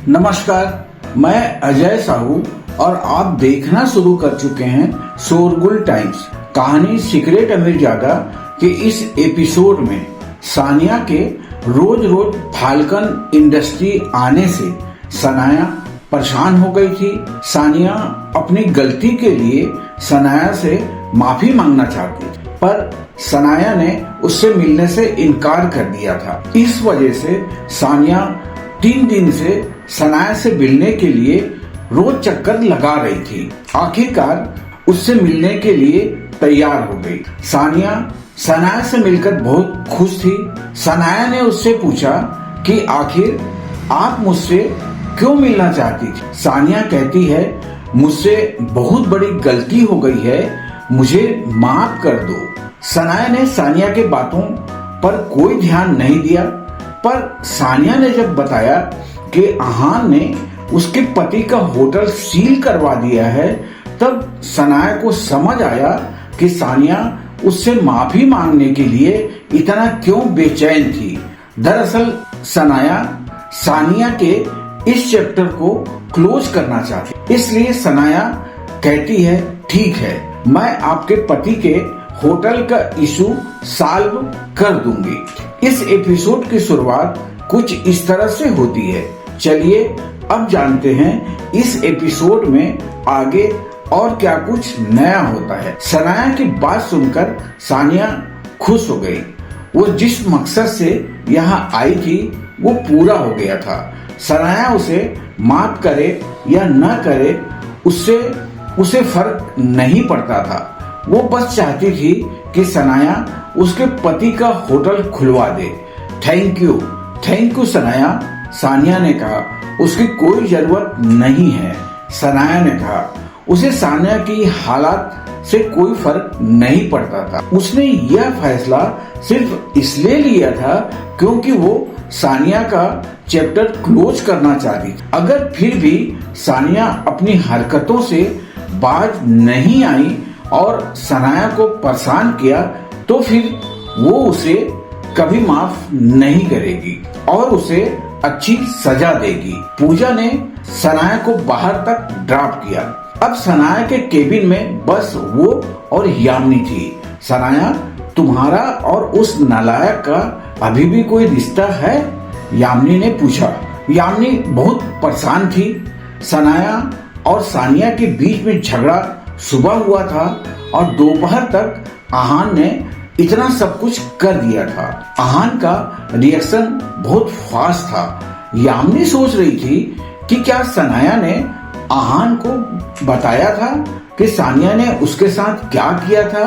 नमस्कार, मैं अजय साहू और आप देखना शुरू कर चुके हैं शोरगुल टाइम्स। कहानी सीक्रेट अमीरजादा के इस एपिसोड में सानिया के रोज रोज फाल्कन इंडस्ट्री आने से सनाया परेशान हो गई थी। सानिया अपनी गलती के लिए सनाया से माफी मांगना चाहती थी, पर सनाया ने उससे मिलने से इनकार कर दिया था। इस वजह से सानिया 3 दिन से सनाया से मिलने के लिए रोज चक्कर लगा रही थी। आखिरकार उससे मिलने के लिए तैयार हो गई। सानिया सनाया से मिलकर बहुत खुश थी। सनाया ने उससे पूछा कि आखिर आप मुझसे क्यों मिलना चाहती थी। सानिया कहती है, मुझसे बहुत बड़ी गलती हो गई है, मुझे माफ कर दो। सनाया ने सानिया के बातों पर कोई ध्यान नहीं दिया, पर सानिया ने जब बताया कि आहान ने उसके पति का होटल सील करवा दिया है, तब सनाया को समझ आया कि सानिया उससे माफी मांगने के लिए इतना क्यों बेचैन थी। दरअसल सनाया सानिया के इस चैप्टर को क्लोज करना चाहती, इसलिए सनाया कहती है, ठीक है, मैं आपके पति के होटल का इशू सॉल्व कर दूंगी। इस एपिसोड की शुरुआत कुछ इस तरह से होती है। चलिए अब जानते हैं इस एपिसोड में आगे और क्या कुछ नया होता है। सनाया की बात सुनकर सानिया खुश हो गई। वो जिस मकसद से यहाँ आई थी वो पूरा हो गया था। सनाया उसे माफ करे या न करे उससे उसे फर्क नहीं पड़ता था। वो बस चाहती थी कि सनाया उसके पति का होटल खुलवा दे। थैंक यू सनाया, सानिया ने कहा। उसकी कोई जरूरत नहीं है, सनाया ने कहा। उसे सानिया की हालात से कोई फर्क नहीं पड़ता था। उसने यह फैसला सिर्फ इसलिए लिया था क्योंकि वो सानिया का चैप्टर क्लोज करना चाहती थी। अगर फिर भी सानिया अपनी हरकतों से बाज नहीं आई और सनाया को परेशान किया, तो फिर वो उसे कभी माफ नहीं करेगी और उसे अच्छी सजा देगी। पूजा ने सनाया को बाहर तक ड्रॉप किया। अब सनाया के केबिन में बस वो और यामिनी थी। सनाया, तुम्हारा और उस नालायक का अभी भी कोई रिश्ता है? यामिनी ने पूछा। यामिनी बहुत परेशान थी। सनाया और सानिया के बीच में झगड़ा सुबह हुआ था और दोपहर तक आहान ने इतना सब कुछ कर दिया था। आहान का रिएक्शन बहुत फास्ट था। यामिनी सोच रही थी कि क्या सनाया ने आहान को बताया था कि सानिया ने उसके साथ क्या किया था।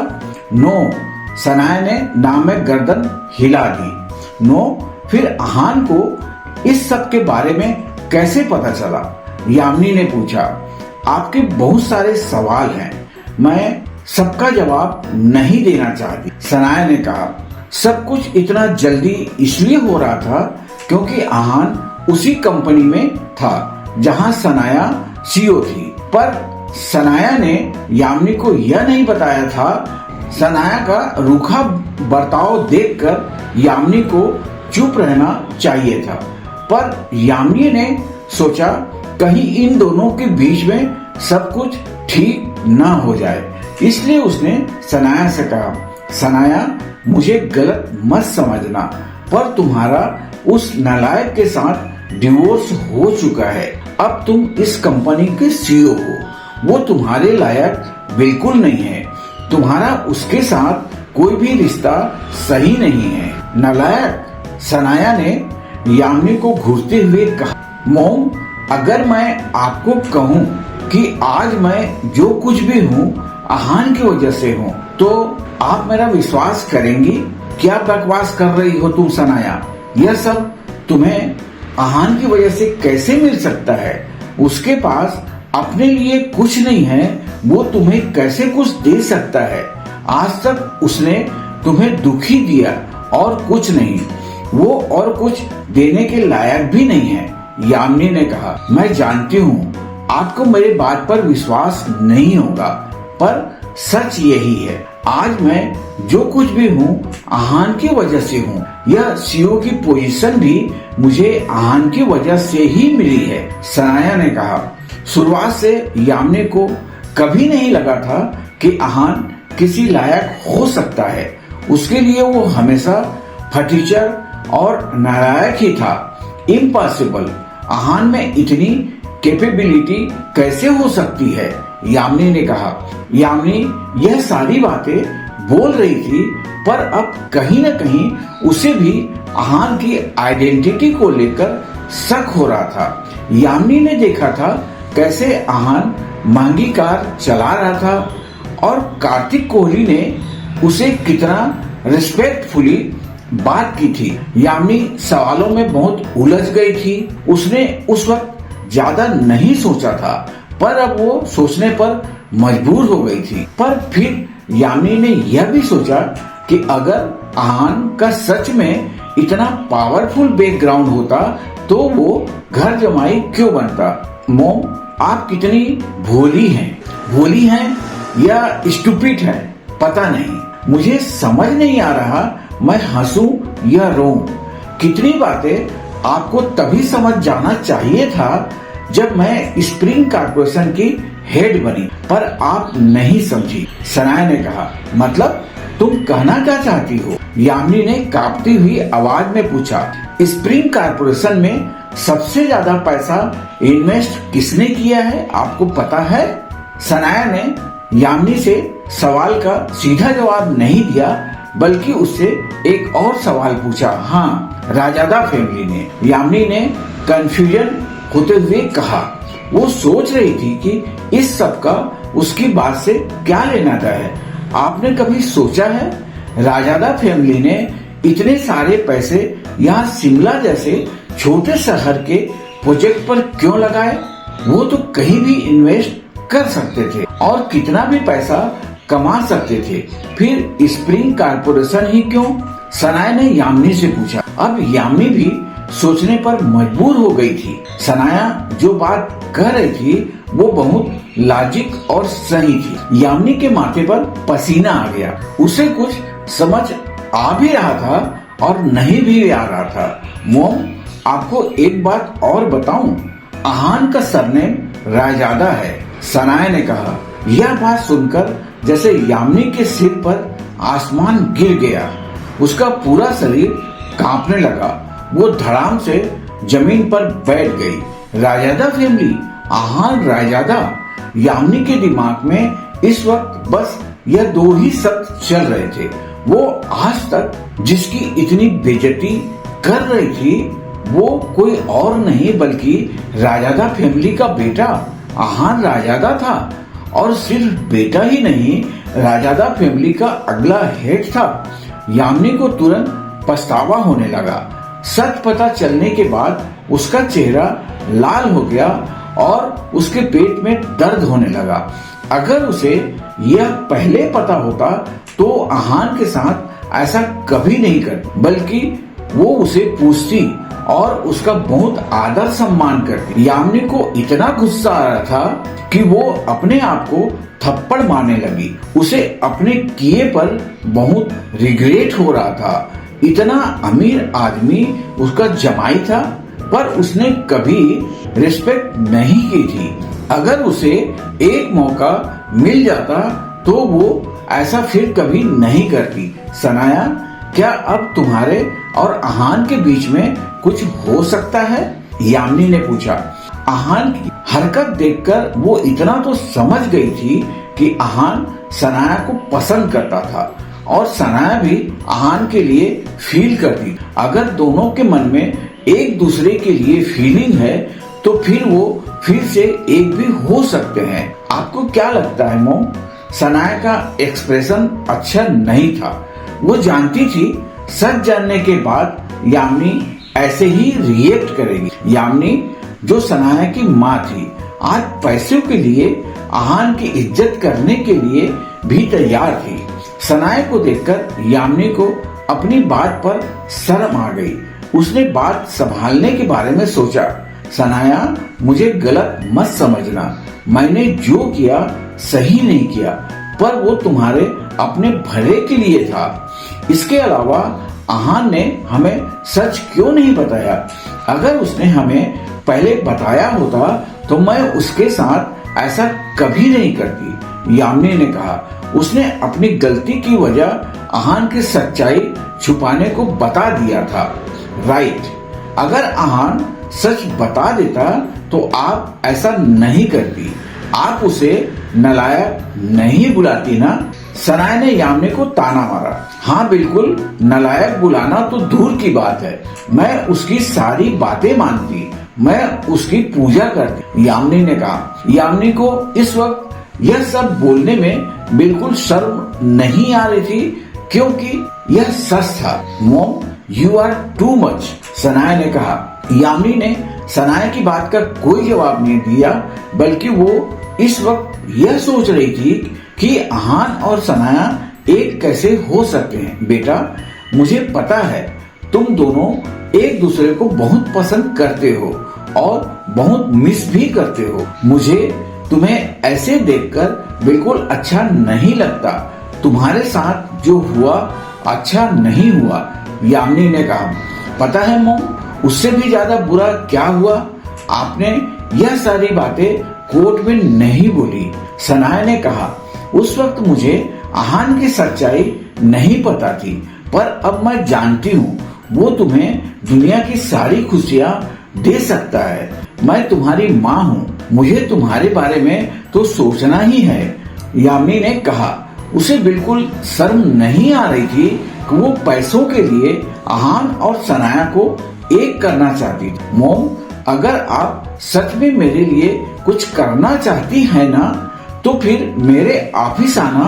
नो, सनाया ने नाम में गर्दन हिला दी। नो, फिर आहान को इस सब के बारे में कैसे पता चला? यामिनी ने पूछा। आपके बहुत सारे सवाल हैं, मैं सबका जवाब नहीं देना चाहती, सनाया ने कहा। सब कुछ इतना जल्दी इसलिए हो रहा था क्योंकि आहान उसी कंपनी में था जहां सनाया सीईओ थी, पर सनाया ने यामिनी को यह नहीं बताया था। सनाया का रूखा बर्ताव देखकर यामिनी को चुप रहना चाहिए था, पर यामिनी ने सोचा कहीं इन दोनों के बीच में सब कुछ ठीक ना हो जाए, इसलिए उसने सनाया से कहा, सनाया, मुझे गलत मत समझना, पर तुम्हारा उस नालायक के साथ डिवोर्स हो चुका है। अब तुम इस कंपनी के सीईओ हो। वो तुम्हारे लायक बिल्कुल नहीं है। तुम्हारा उसके साथ कोई भी रिश्ता सही नहीं है। नालायक, सनाया ने यामिनी को घूरते हुए कहा। मॉम, अगर मैं आपको कहूँ कि आज मैं जो कुछ भी हूँ आहान की वजह से हूँ, तो आप मेरा विश्वास करेंगी? क्या बकवास कर रही हो तुम सनाया? यह सब तुम्हें आहान की वजह से कैसे मिल सकता है? उसके पास अपने लिए कुछ नहीं है, वो तुम्हें कैसे कुछ दे सकता है? आज तक उसने तुम्हें दुखी दिया और कुछ नहीं। वो और कुछ देने के लायक भी नहीं है, यामिनी ने कहा। मैं जानती हूँ आपको मेरे बात पर विश्वास नहीं होगा, पर सच यही है, आज मैं जो कुछ भी हूँ आहान की वजह से हूँ। यह सीईओ की पोजीशन भी मुझे आहान की वजह से ही मिली है, सनाया ने कहा। शुरुआत से यामिनी को कभी नहीं लगा था कि आहान किसी लायक हो सकता है। उसके लिए वो हमेशा फटीचर और नालायक ही था। इम्पॉसिबल, आहान में इतनी कैपेबिलिटी कैसे हो सकती है, यामिनी ने कहा। यामिनी यह सारी बातें बोल रही थी, पर अब कहीं न कहीं उसे भी आहान की आइडेंटिटी को लेकर शक हो रहा था। यामिनी ने देखा था कैसे आहान महंगी कार चला रहा था और कार्तिक कोहली ने उसे कितना रिस्पेक्टफुली बात की थी। यामिनी सवालों में बहुत उलझ गई थी। उसने उस वक्त ज्यादा नहीं सोचा था, पर अब वो सोचने पर मजबूर हो गई थी। पर फिर यामिनी ने यह भी सोचा कि अगर आहान का सच में इतना पावरफुल बैकग्राउंड होता तो वो घर जमाई क्यों बनता। मोम, आप कितनी भोली हैं या स्टूपिड है पता नहीं, मुझे समझ नहीं आ रहा मैं हंसूं या रोऊं। कितनी बातें आपको तभी समझ जाना चाहिए था जब मैं स्प्रिंग कॉर्पोरेशन की हेड बनी, पर आप नहीं समझी, सनाया ने कहा। मतलब तुम कहना क्या चाहती हो, यामिनी ने कांपती हुई आवाज में पूछा। स्प्रिंग कॉर्पोरेशन में सबसे ज्यादा पैसा इन्वेस्ट किसने किया है आपको पता है? सनाया ने यामिनी से सवाल का सीधा जवाब नहीं दिया, बल्कि उससे एक और सवाल पूछा। हाँ, राजादा फैमिली ने, यामिनी ने कंफ्यूजन होते हुए कहा। वो सोच रही थी कि इस सब का उसकी बात से क्या लेना है। आपने कभी सोचा है राजादा फैमिली ने इतने सारे पैसे यहाँ शिमला जैसे छोटे शहर के प्रोजेक्ट पर क्यों लगाए? वो तो कहीं भी इन्वेस्ट कर सकते थे और कितना भी पैसा कमा सकते थे, फिर स्प्रिंग कॉर्पोरेशन ही क्यों? सनाया ने यामिनी से पूछा। अब यामिनी भी सोचने पर मजबूर हो गई थी। सनाया जो बात कह रही थी वो बहुत लॉजिक और सही थी। यामिनी के माथे पर पसीना आ गया। उसे कुछ समझ आ भी रहा था और नहीं भी आ रहा था। मोम, आपको एक बात और बताऊं, आहान का सरनेम रायजादा है, सनाया ने कहा। यह बात सुनकर जैसे यामिनी के सिर पर आसमान गिर गया। उसका पूरा शरीर कांपने लगा। वो धड़ाम से जमीन पर बैठ गई। रायजादा फैमिली, आहान रायजादा। यामिनी के दिमाग में इस वक्त बस यह दो ही शब्द चल रहे थे। वो आज तक जिसकी इतनी बेइज्जती कर रही थी वो कोई और नहीं बल्कि रायजादा फैमिली का बेटा आहान रायजादा था। और सिर्फ बेटा ही नहीं, रायजादा फैमिली का अगला हेड था। यामिनी को तुरंत पछतावा होने लगा। सच पता चलने के बाद उसका चेहरा लाल हो गया और उसके पेट में दर्द होने लगा। अगर उसे यह पहले पता होता तो आहान के साथ ऐसा कभी नहीं करती, बल्कि वो उसे पूछती और उसका बहुत आदर सम्मान करती। यामिनी को इतना गुस्सा आ रहा था कि वो अपने आप को थप्पड़ मारने लगी। उसे अपने किए पर बहुत रिग्रेट हो रहा था। इतना अमीर आदमी उसका जमाई था, पर उसने कभी रिस्पेक्ट नहीं की थी। अगर उसे एक मौका मिल जाता तो वो ऐसा फिर कभी नहीं करती। सनाया, क्या अब तुम्हारे और आहान के बीच में कुछ हो सकता है? यामिनी ने पूछा। आहान की हरकत देखकर वो इतना तो समझ गई थी कि आहान सनाया को पसंद करता था और सनाया भी आहान के लिए फील करती। अगर दोनों के मन में एक दूसरे के लिए फीलिंग है तो फिर वो फिर से एक भी हो सकते हैं। आपको क्या लगता है मोम? सनाया का एक्सप्रेशन अच्छा नहीं था। वो जानती थी सच जानने के बाद यामिनी ऐसे ही रिएक्ट करेगी। यामिनी जो सनाया की माँ थी, आज पैसों के लिए आहान की इज्जत करने के लिए भी तैयार थी। सनाया को देखकर यामिनी को अपनी बात पर शर्म आ गई। उसने बात संभालने के बारे में सोचा। सनाया, मुझे गलत मत समझना, मैंने जो किया सही नहीं किया। पर वो तुम्हारे अपने भले के लिए था। इसके अलावा आहान ने हमें सच क्यों नहीं बताया? अगर उसने हमें पहले बताया होता तो मैं उसके साथ ऐसा कभी नहीं करती, यामिनी ने कहा। उसने अपनी गलती की वजह आहान की सच्चाई छुपाने को बता दिया था। राइट, अगर आहान सच बता देता तो आप ऐसा नहीं करती, आप उसे नालायक नहीं बुलाती ना? सनाया ने यामिनी को ताना मारा। हाँ बिल्कुल, नालायक बुलाना तो दूर की बात है, मैं उसकी सारी बातें मानती, मैं उसकी पूजा करती, यामिनी ने कहा। यामिनी को इस वक्त यह सब बोलने में बिल्कुल शर्म नहीं आ रही थी, क्योंकि यह सच था। Mom, you are too much, Sanaya ने कहा। यामिनी ने सनाया की बात का कोई जवाब नहीं दिया, बल्कि वो इस वक्त यह सोच रही थी कि आहान और सनाया एक कैसे हो सकते हैं। बेटा, मुझे पता है तुम दोनों एक दूसरे को बहुत पसंद करते हो और बहुत मिस भी करते हो। मुझे तुम्हें ऐसे देखकर बिल्कुल अच्छा नहीं लगता। तुम्हारे साथ जो हुआ अच्छा नहीं हुआ, यामिनी ने कहा। पता है मॉम, उससे भी ज्यादा बुरा क्या हुआ? आपने यह सारी बातें कोर्ट में नहीं बोली, सनाया ने कहा। उस वक्त मुझे आहान की सच्चाई नहीं पता थी, पर अब मैं जानती हूँ वो तुम्हें दुनिया की सारी खुशियाँ दे सकता है। मैं तुम्हारी माँ हूँ, मुझे तुम्हारे बारे में तो सोचना ही है, यामिनी ने कहा। उसे बिल्कुल शर्म नहीं आ रही थी कि वो पैसों के लिए आहान और सनाया को एक करना चाहती थी। मॉम, अगर आप सच में मेरे लिए कुछ करना चाहती है ना, तो फिर मेरे ऑफिस आना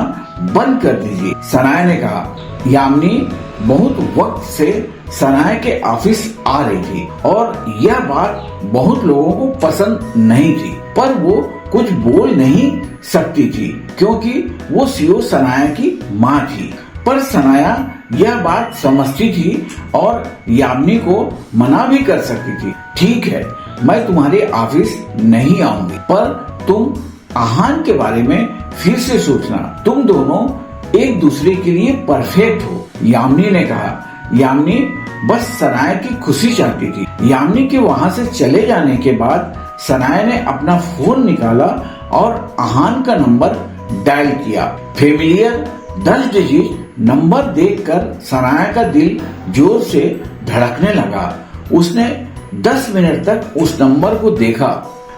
बंद कर दीजिए, सनाया ने कहा। यामिनी बहुत वक्त से सनाया के ऑफिस आ रही थी और यह बात बहुत लोगों को पसंद नहीं थी, पर वो कुछ बोल नहीं सकती थी क्योंकि वो सीओ सनाया की माँ थी। पर सनाया यह बात समझती थी और यामिनी को मना भी कर सकती थी। ठीक है, मैं तुम्हारे ऑफिस नहीं आऊंगी, पर तुम आहान के बारे में फिर से सोचना। तुम दोनों एक दूसरे के लिए परफेक्ट हो, यामिनी ने कहा। यामिनी बस सनाया की खुशी चाहती थी। यामिनी के वहाँ से चले जाने के बाद सनाया ने अपना फोन निकाला और आहान का नंबर डायल किया। फेमिलियर 10 डिजिट नंबर देखकर सनाया का दिल जोर से धड़कने लगा। उसने 10 मिनट तक उस नंबर को देखा,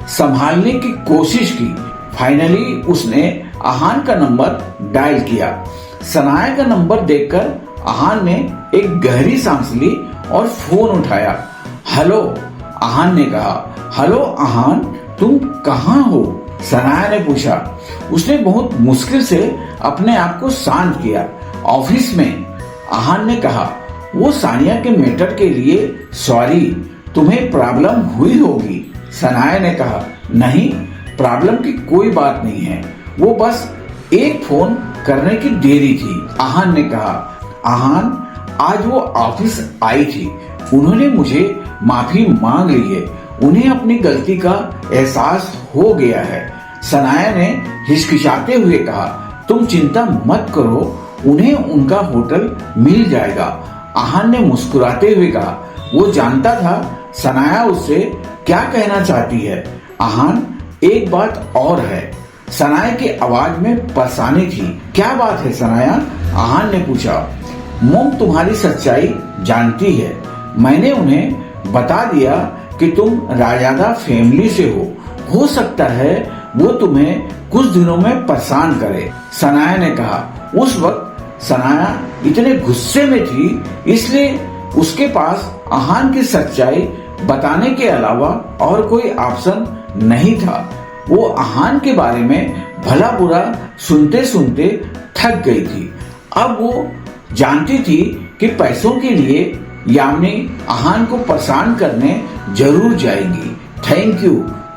संभालने की कोशिश की। फाइनली उसने आहान का नंबर डायल किया। सनाया का नंबर देखकर आहान ने एक गहरी सांस ली और फोन उठाया। हेलो, आहान ने कहा। हेलो आहान, तुम कहाँ हो? सनाया ने पूछा। उसने बहुत मुश्किल से अपने आप को शांत किया। ऑफिस में, आहान ने कहा। वो सानिया के मैटर के लिए सॉरी, तुम्हें प्रॉब्लम हुई होगी, सनाया ने कहा। नहीं, प्रॉब्लम की कोई बात नहीं है, वो बस एक फोन करने की देरी थी, आहान ने कहा। आहान, आज वो ऑफिस आई थी, उन्होंने मुझे माफी मांग ली है, उन्हें अपनी गलती का एहसास हो गया है, सनाया ने हिचकिचाते हुए कहा। तुम चिंता मत करो, उन्हें उनका होटल मिल जाएगा, आहान ने मुस्कुराते हुए कहा। वो जानता था सनाया उससे क्या कहना चाहती है। आहान, एक बात और है, सनाया की आवाज में परेशानी थी। क्या बात है सनाया? आहान ने पूछा। मोम तुम्हारी सच्चाई जानती है, मैंने उन्हें बता दिया कि तुम राजादा फैमिली से हो सकता है वो तुम्हें कुछ दिनों में परेशान करे, सनाया ने कहा। उस वक्त सनाया इतने गुस्से में थी, इसलिए उसके पास आहान की सच्चाई बताने के अलावा और कोई ऑप्शन नहीं था। वो आहान के बारे में भला बुरा सुनते सुनते थक गई थी। अब वो जानती थी कि पैसों के लिए यामिनी आहान को परेशान करने जरूर जाएगी। थैंक यू,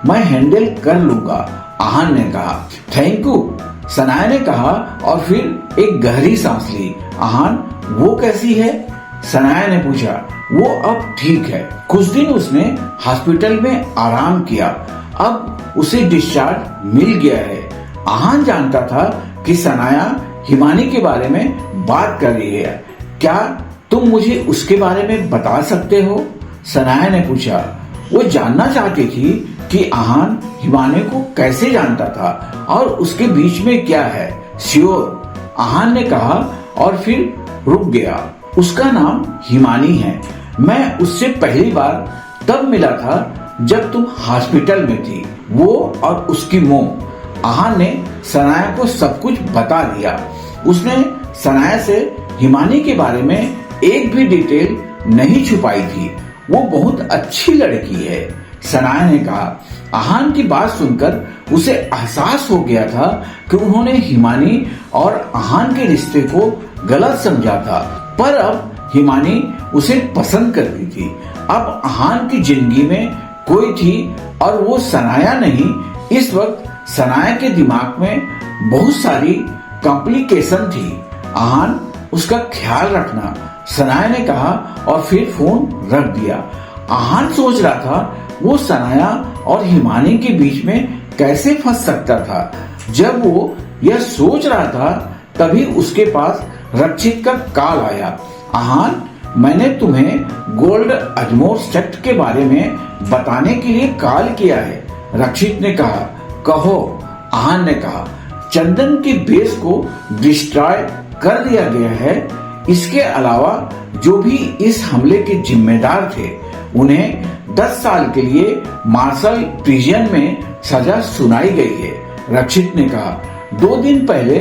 मैं हैंडल कर लूंगा, आहान ने कहा। थैंक यू, सनाया ने कहा और फिर एक गहरी सांस ली। आहान, वो कैसी है? सनाया ने पूछा। वो अब ठीक है, कुछ दिन उसने हॉस्पिटल में आराम किया, अब उसे डिस्चार्ज मिल गया है। आहान जानता था कि सनाया हिमानी के बारे में बात कर रही है। क्या तुम मुझे उसके बारे में बता सकते हो? सनाया ने पूछा। वो जानना चाहती थी कि आहान हिमानी को कैसे जानता था और उसके बीच में क्या है। श्योर, आहान ने कहा और फिर रुक गया। उसका नाम हिमानी है। मैं उससे पहली बार तब मिला था जब तुम हॉस्पिटल में थी। वो और उसकी मोम। आहान ने सनाया को सब कुछ बता दिया। उसने सनाया से हिमानी के बारे में एक भी डिटेल नहीं छुपाई थी। वो बहुत अच्छी लड़की है, सनाया ने कहा। आहान की बात सुनकर उसे एहसास हो गया था कि उन्होंने हिमानी और आहान के रिश्ते को गलत समझा था, पर अब हिमानी उसे पसंद करती थी। अब आहान की जिंदगी में कोई थी और वो सनाया नहीं। इस वक्त सनाया के दिमाग में बहुत सारी कॉम्प्लिकेशन थी। आहान, उसका ख्याल रखना, सनाया ने कहा और फिर फोन रख दिया। आहान सोच रहा था वो सनाया और हिमानी के बीच में कैसे फंस सकता था। जब वो यह सोच रहा था तभी उसके पास रक्षित का कॉल आया। आहान, मैंने तुम्हें गोल्ड अजमोर सेक्ट के बारे में बताने के लिए कॉल किया है, रक्षित ने कहा। कहो, आहान ने कहा। चंदन की बेस को डिस्ट्रॉय कर दिया गया है। इसके अलावा जो भी इस हमले के जिम्मेदार थे उन्हें 10 साल के लिए मार्शल प्रिजन में सजा सुनाई गई है, रक्षित ने कहा। 2 दिन पहले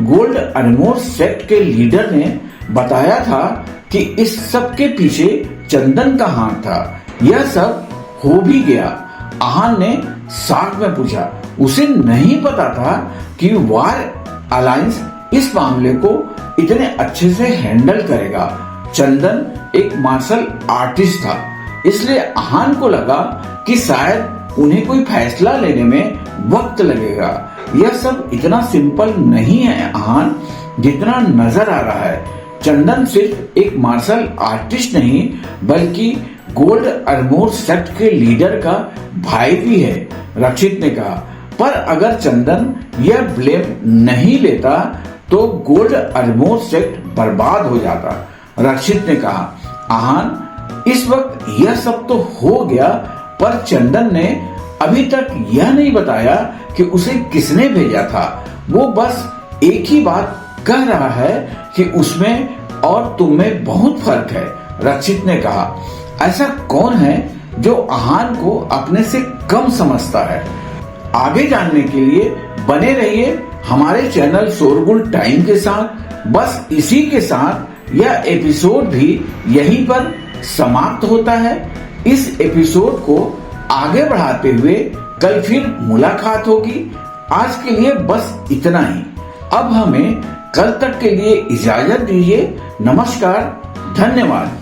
गोल्ड अजमोर सेक्ट के लीडर ने बताया था कि इस सब के पीछे चंदन का हाथ था। यह सब हो भी गया। आहान ने साथ में पूछा। उसे नहीं पता था कि वार अलायंस इस मामले को इतने अच्छे से हैंडल करेगा। चंदन एक मार्शल आर्टिस्ट था, इसलिए आहान को लगा कि शायद उन्हें कोई फैसला लेने में वक्त लगेगा। यह सब इतना सिंपल नहीं है आहान, जितना नजर आ रहा है। चंदन सिर्फ एक मार्शल आर्टिस्ट नहीं बल्कि गोल्ड अजमोर सेक्ट के लीडर का भाई भी है, रक्षित ने कहा। पर अगर चंदन यह ब्लेम नहीं लेता तो गोल्ड अजमोर सेक्ट बर्बाद हो जाता, रक्षित ने कहा। आहान, इस वक्त यह सब तो हो गया, पर चंदन ने अभी तक यह नहीं बताया कि उसे किसने भेजा था। वो बस एक ही बात कह रहा है कि उसमें और तुम में बहुत फर्क है, रक्षित ने कहा। ऐसा कौन है जो आहान को अपने से कम समझता है? आगे जानने के लिए बने रहिए हमारे चैनल शोरगुल टाइम के साथ। बस इसी के साथ यह एपिसोड भी यहीं पर समाप्त होता है। इस एपिसोड को आगे बढ़ाते हुए कल फिर मुलाकात होगी। आज के लिए बस इतना ही। अब हमें कल तक के लिए इजाजत दीजिए। नमस्कार, धन्यवाद।